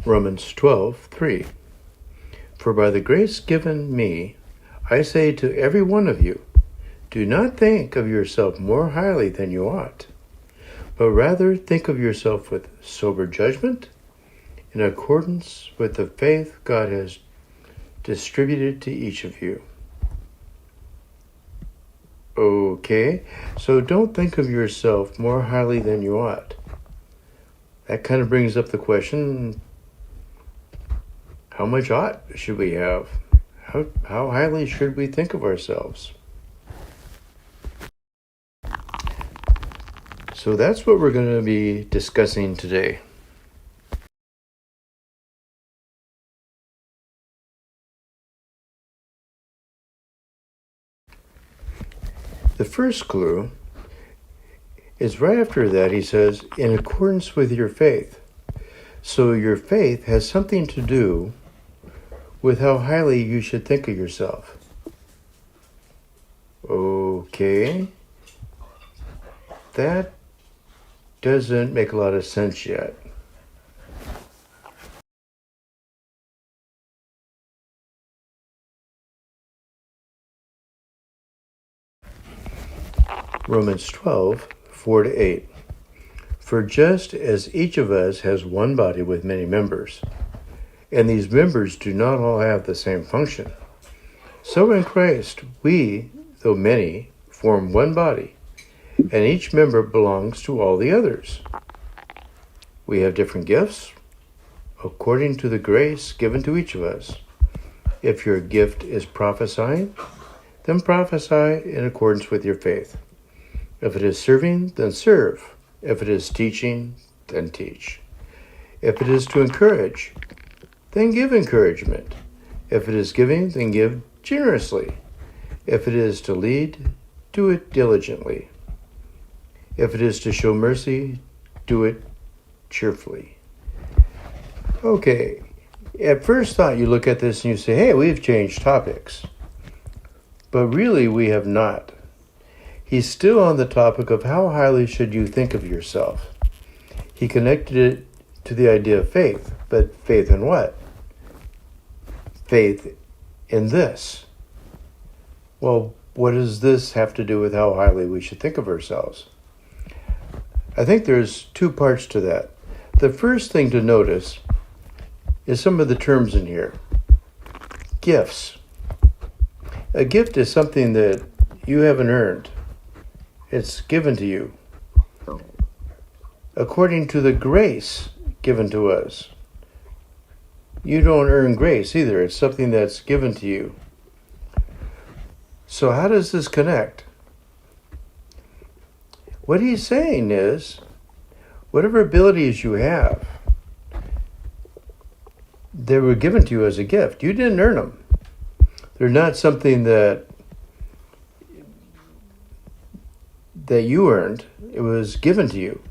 Romans 12:3. For by the grace given me, I say to every one of you, do not think of yourself more highly than you ought, but rather think of yourself with sober judgment, in accordance with the faith God has distributed to each of you. Okay, so don't think of yourself more highly than you ought. That kind of brings up the question, how much ought should we have? How highly should we think of ourselves? So that's what we're going to be discussing today. The first clue is right after that. He says, in accordance with your faith. So your faith has something to do with how highly you should think of yourself. Okay. That doesn't make a lot of sense yet. Romans 12:4-8. For just as each of us has one body with many members, and these members do not all have the same function, so in Christ we, though many, form one body, and each member belongs to all the others. We have different gifts according to the grace given to each of us. If your gift is prophesying, then prophesy in accordance with your faith. If it is serving, then serve. If it is teaching, then teach. If it is to encourage, then give encouragement. If it is giving, then give generously. If it is to lead, do it diligently. If it is to show mercy, do it cheerfully. Okay, at first thought you look at this and you say, hey, we've changed topics. But really we have not. He's still on the topic of how highly should you think of yourself. He connected it to the idea of faith, but faith in what? Faith in this. Well, what does this have to do with how highly we should think of ourselves? I think there's two parts to that. The first thing to notice is some of the terms in here. Gifts. A gift is something that you haven't earned. It's given to you according to the grace given to us. You don't earn grace either. It's something that's given to you. So how does this connect? What he's saying is, whatever abilities you have, they were given to you as a gift. You didn't earn them. They're not something that you earned. It was given to you.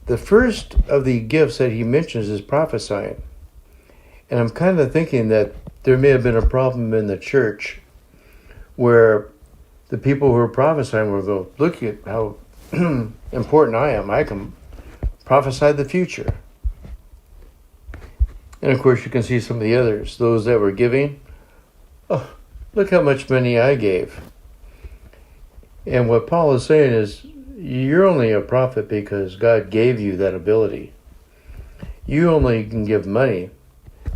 The first of the gifts that he mentions is prophesying. And I'm kind of thinking that there may have been a problem in the church where the people who are prophesying will go, look at how important I am. I can prophesy the future. And of course you can see some of the others, those that were giving. Oh, look how much money I gave. And what Paul is saying is, you're only a prophet because God gave you that ability. You only can give money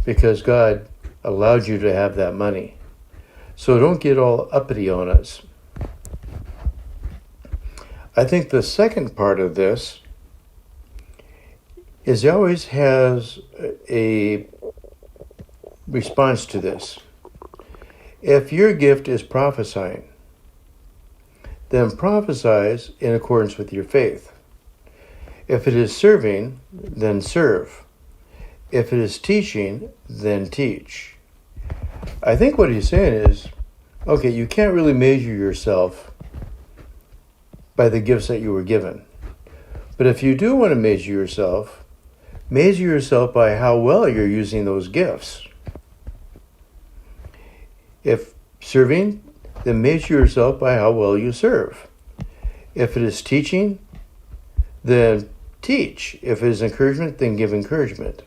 because God allowed you to have that money. So don't get all uppity on us. I think the second part of this is he always has a response to this. If your gift is prophesying, then prophesy in accordance with your faith. If it is serving, then serve. If it is teaching, then teach. I think what he's saying is, okay, you can't really measure yourself by the gifts that you were given. But if you do want to measure yourself by how well you're using those gifts. If serving, then measure yourself by how well you serve. If it is teaching, then teach. If it is encouragement, then give encouragement.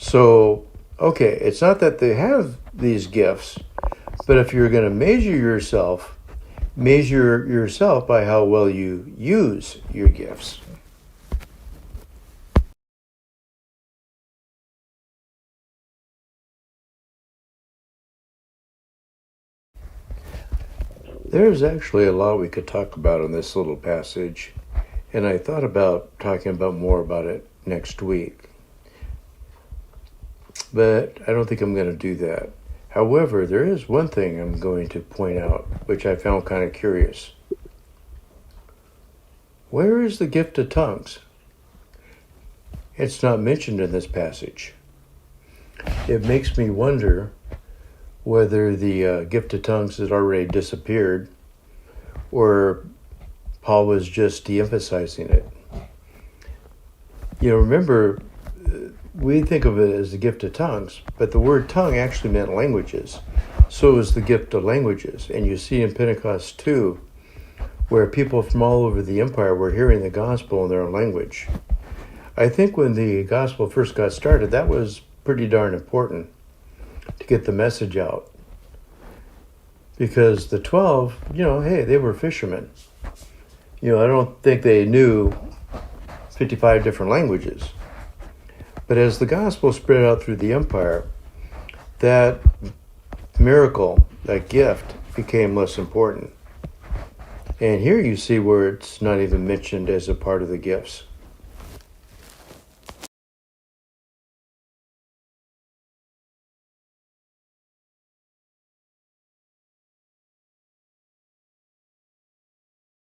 So, okay, it's not that they have these gifts, but if you're going to measure yourself by how well you use your gifts. There's actually a lot we could talk about in this little passage, and I thought about talking about more about it next week. But I don't think I'm going to do that. However, there is one thing I'm going to point out, which I found kind of curious. Where is the gift of tongues? It's not mentioned in this passage. It makes me wonder whether the gift of tongues has already disappeared or Paul was just de-emphasizing it. Remember, we think of it as the gift of tongues, but the word tongue actually meant languages. So is the gift of languages. And you see in Pentecost 2, where people from all over the empire were hearing the gospel in their own language. I think when the gospel first got started, that was pretty darn important to get the message out. Because the 12, hey, they were fishermen. I don't think they knew 55 different languages. But as the gospel spread out through the empire, that miracle, that gift, became less important. And here you see where it's not even mentioned as a part of the gifts.